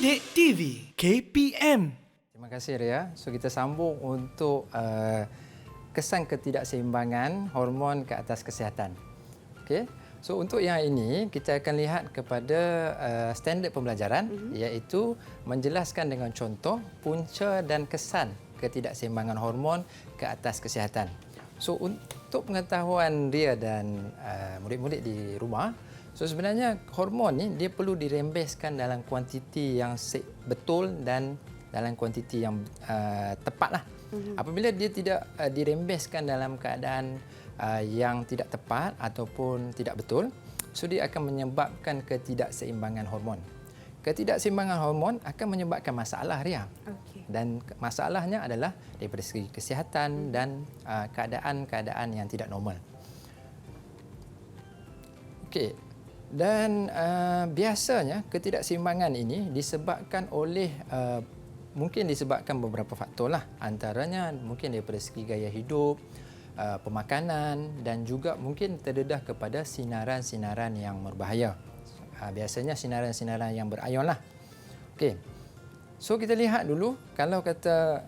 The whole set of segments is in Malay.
Didik TV KPM. Terima kasih Ria. So kita sambung untuk kesan ketidakseimbangan hormon ke atas kesihatan. Okey. So untuk yang ini kita akan lihat kepada standard pembelajaran iaitu menjelaskan dengan contoh punca dan kesan ketidakseimbangan hormon ke atas kesihatan. So untuk pengetahuan Ria dan murid-murid di rumah, so sebenarnya hormon ni dia perlu dirembeskan dalam kuantiti yang betul dan dalam kuantiti yang tepatlah. Apabila dia tidak dirembeskan dalam keadaan yang tidak tepat ataupun tidak betul, so dia akan menyebabkan ketidakseimbangan hormon. Ketidakseimbangan hormon akan menyebabkan masalah Ria. Okay. Dan masalahnya adalah daripada segi kesihatan dan keadaan-keadaan yang tidak normal. Okey. Dan biasanya ketidakseimbangan ini disebabkan oleh mungkin disebabkan beberapa faktor lah. Antaranya mungkin daripada segi gaya hidup, pemakanan dan juga mungkin terdedah kepada sinaran-sinaran yang berbahaya. Biasanya sinaran-sinaran yang berayon lah. Okey. So kita lihat dulu kalau kata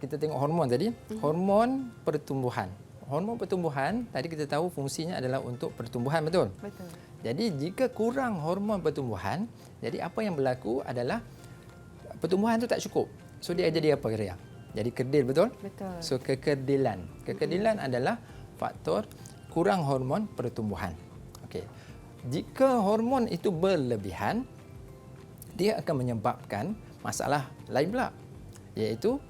kita tengok hormon tadi, hormon pertumbuhan. Hormon pertumbuhan tadi kita tahu fungsinya adalah untuk pertumbuhan, betul? Betul. Jadi jika kurang hormon pertumbuhan, jadi apa yang berlaku adalah pertumbuhan itu tak cukup. So dia jadi apa Ria? Jadi kerdil, betul? Betul. So kekerdilan. Kekerdilan adalah faktor kurang hormon pertumbuhan. Okey. Jika hormon itu berlebihan, dia akan menyebabkan masalah lain pula, iaitu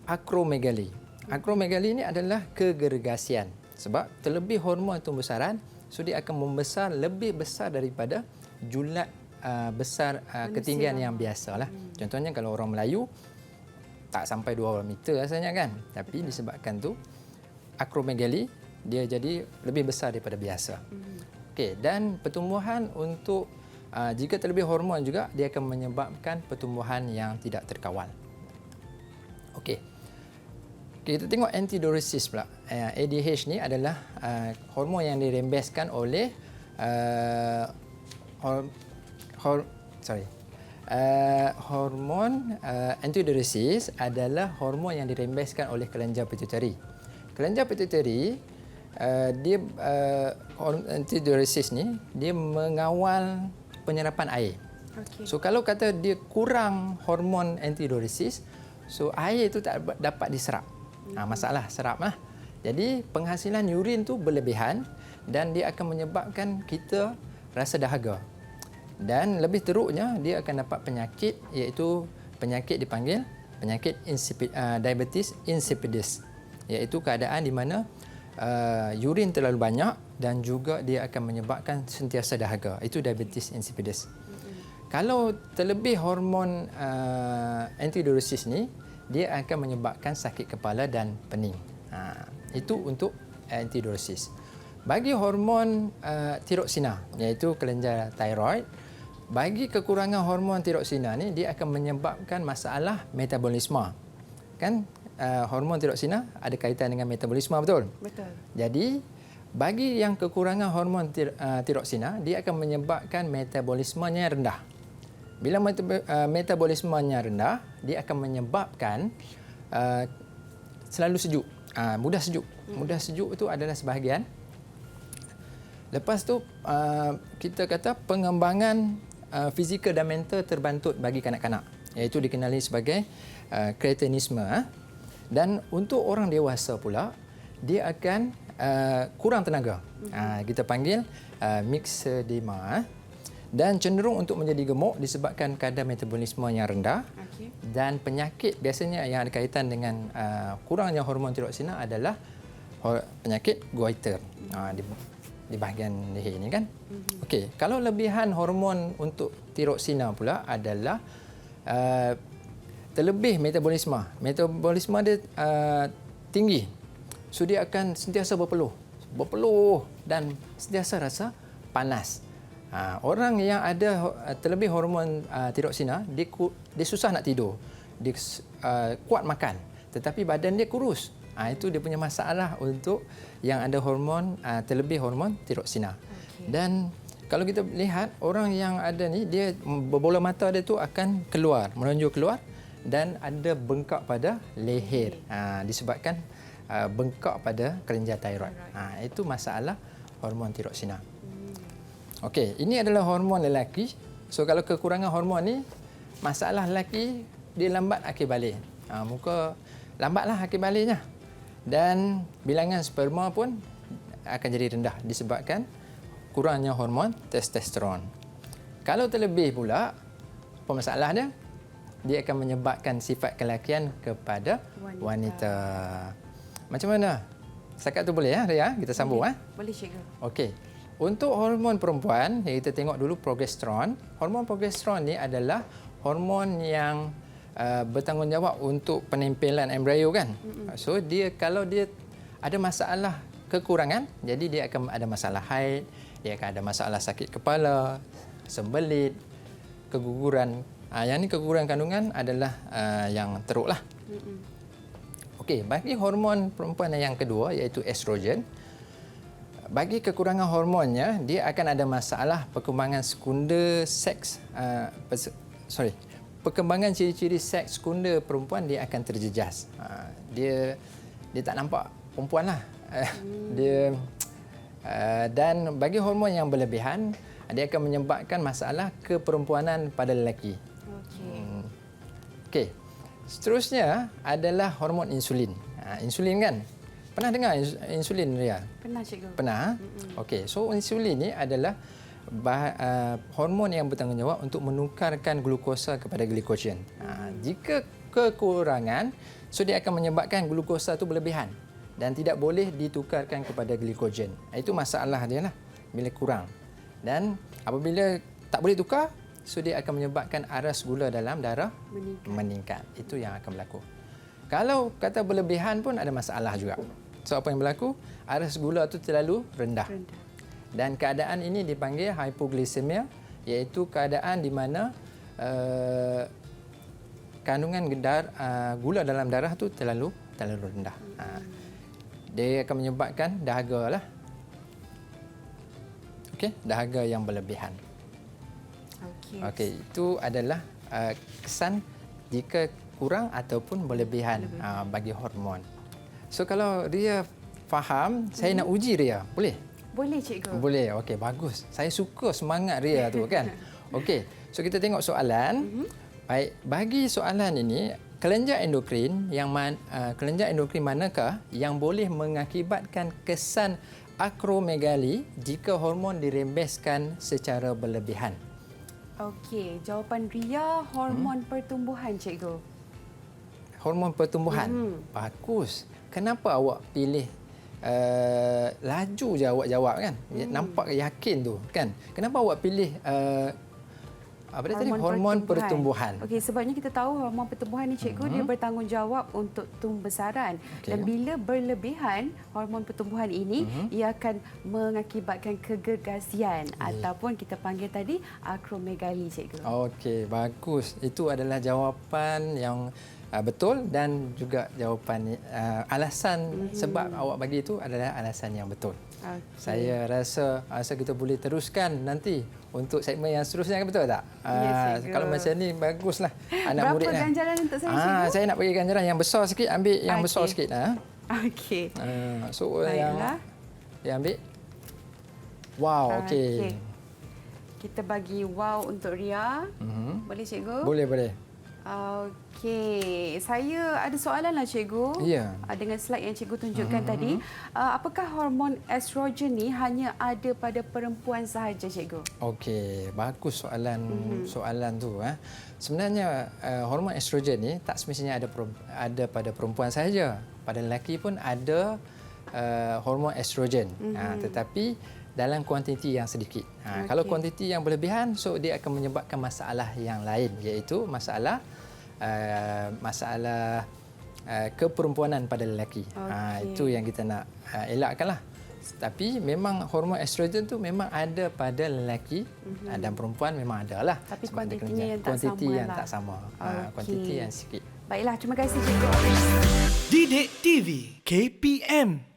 akromegali. Akromegali ini adalah kegergasian. Sebab terlebih hormon tumbuh besar, so dia akan membesar lebih besar daripada julat besar ketinggian yang biasalah. Contohnya kalau orang Melayu tak sampai 2 meter rasanya kan. Tapi disebabkan tu akromegali dia jadi lebih besar daripada biasa. Okey, dan pertumbuhan untuk jika terlebih hormon juga dia akan menyebabkan pertumbuhan yang tidak terkawal. Okey. Kita tengok antidiuresis pula. ADH ni adalah hormon yang dirembeskan oleh hormon antidiuresis adalah hormon yang dirembeskan oleh kelenjar pituitari. Kelenjar pituitari dia antidiuresis ni dia mengawal penyerapan air. Okay. So kalau kata dia kurang hormon antidiuresis, so air itu tak dapat diserap. Masalah serap lah. Jadi penghasilan urin tu berlebihan dan dia akan menyebabkan kita rasa dahaga. Dan lebih teruknya dia akan dapat penyakit iaitu penyakit dipanggil penyakit diabetes insipidus, iaitu keadaan di mana urin terlalu banyak dan juga dia akan menyebabkan sentiasa dahaga. Itu diabetes insipidus. Kalau terlebih hormon antidiuresis ni, dia akan menyebabkan sakit kepala dan pening. Itu untuk antidiuresis. Bagi hormon tiroksina, iaitu kelenjar tiroid, bagi kekurangan hormon tiroksina ni dia akan menyebabkan masalah metabolisme. Kan hormon tiroksina ada kaitan dengan metabolisme, betul? Betul. Jadi bagi yang kekurangan hormon tiroksina, dia akan menyebabkan metabolismenya rendah. Bila metabolismenya rendah, dia akan menyebabkan selalu sejuk. Mudah sejuk. Mudah sejuk itu adalah sebahagian. Lepas tu kita kata pengembangan fizikal dan mental terbantut bagi kanak-kanak, iaitu dikenali sebagai kretinisme. Dan untuk orang dewasa pula, dia akan kurang tenaga. Kita panggil myxedema. Dan cenderung untuk menjadi gemuk disebabkan kadar metabolisme yang rendah. Okay. Dan penyakit biasanya yang ada kaitan dengan kurangnya hormon tiroksina adalah penyakit goiter di bahagian leher ini kan. Okey, kalau lebihan hormon untuk tiroksina pula adalah terlebih metabolisme. Metabolisme dia tinggi. So dia akan sentiasa berpeluh dan sentiasa rasa panas. Orang yang ada terlebih hormon tiroksina, dia susah nak tidur. Dia kuat makan tetapi badan dia kurus. Itu dia punya masalah untuk yang ada hormon terlebih hormon tiroksina. Okay. Dan kalau kita lihat orang yang ada ni, dia bola mata dia tu akan keluar, menonjol keluar dan ada bengkak pada leher. Disebabkan bengkak pada kelenjar tiroid. Itu masalah hormon tiroksina. Okey, ini adalah hormon lelaki. So kalau kekurangan hormon ni, masalah lelaki dia lambat akil balik. Muka lambatlah akil baliknya. Dan bilangan sperma pun akan jadi rendah disebabkan kurangnya hormon testosteron. Kalau terlebih pula, apa masalah dia? Dia akan menyebabkan sifat kelakian kepada wanita. Macam mana? Setakat tu boleh ya, Ria? Kita sambung. Boleh, cikgu. Okey. Untuk hormon perempuan, kita tengok dulu progesteron. Hormon progesteron ni adalah hormon yang bertanggungjawab untuk penempelan embrio kan. So kalau dia ada masalah kekurangan, jadi dia akan ada masalah haid, dia akan ada masalah sakit kepala, sembelit, keguguran. Yang ni keguguran kandungan adalah yang teruklah. Okey, bagi hormon perempuan yang kedua iaitu estrogen, bagi kekurangan hormonnya, dia akan ada masalah perkembangan sekunder seks. Perkembangan ciri-ciri seks sekunder perempuan dia akan terjejas. Dia tak nampak perempuan lah. Dan bagi hormon yang berlebihan, dia akan menyebabkan masalah keperempuanan pada lelaki. Okey. Seterusnya adalah hormon insulin. Insulin kan? Pernah dengar insulin, Ria? Pernah, cikgu. Pernah? Okey. So insulin ni adalah hormon yang bertanggungjawab untuk menukarkan glukosa kepada glikogen. Jika kekurangan, so dia akan menyebabkan glukosa itu berlebihan dan tidak boleh ditukarkan kepada glikogen. Itu masalah dia lah bila kurang. Dan apabila tak boleh tukar, so dia akan menyebabkan aras gula dalam darah meningkat. Itu yang akan berlaku. Kalau kata berlebihan pun ada masalah juga. So apa yang berlaku? Aras gula itu terlalu rendah. Dan keadaan ini dipanggil hypoglycemia, iaitu keadaan di mana kandungan gula dalam darah itu terlalu rendah. Dia akan menyebabkan dahaga lah. Okey, dahaga yang berlebihan. Okey, itu adalah kesan jika kurang ataupun berlebihan bagi hormon. So kalau Ria faham, saya nak uji Ria. Boleh? Boleh, cikgu. Boleh. Okey, bagus. Saya suka semangat Ria tu kan. Okey. So kita tengok soalan. Baik, bagi soalan ini, kelenjar endokrin kelenjar endokrin manakah yang boleh mengakibatkan kesan akromegali jika hormon dirembeskan secara berlebihan? Okey, jawapan Ria hormon pertumbuhan, cikgu. Hormon pertumbuhan. Bagus. Kenapa awak pilih laju je awak jawab kan? Nampak yakin tu kan? Kenapa awak pilih hormon pertumbuhan? Okey, sebabnya kita tahu hormon pertumbuhan ni, cikgu, dia bertanggungjawab untuk tumbuh besaran. Dan bila berlebihan hormon pertumbuhan ini, ia akan mengakibatkan kegergasian ataupun kita panggil tadi akromegali, cikgu. Okey, bagus. Itu adalah jawapan yang betul dan juga jawapan alasan sebab awak bagi itu adalah alasan yang betul. Saya rasa kita boleh teruskan nanti untuk segmen yang seterusnya, betul tak? Kalau macam ni baguslah anak murid. Berapa ganjaran untuk saya, cikgu? Saya nak bagi ganjaran yang besar sikit, ambil yang besar sikit. Okey. So yang ambil. Wow, okey. Kita bagi wow untuk Ria. Boleh, cikgu? Boleh. Okey, saya ada soalan lah, cikgu. Ya. Dengan slide yang cikgu tunjukkan tadi, apakah hormon estrogen ni hanya ada pada perempuan sahaja, cikgu? Okey, bagus soalan tu. Sebenarnya hormon estrogen ni tak semestinya ada pada perempuan sahaja. Pada lelaki pun ada hormon estrogen. Tetapi dalam kuantiti yang sedikit. Kalau kuantiti yang berlebihan, so dia akan menyebabkan masalah yang lain, iaitu masalah keperempuanan pada lelaki. Itu yang kita nak elakkanlah. Tapi memang hormon estrogen tu memang ada pada lelaki dan perempuan memang ada lah. Tapi kuantitinya yang tak sama. Kuantiti yang sikit. Baiklah, terima kasih, cikgu. Didik TV KPM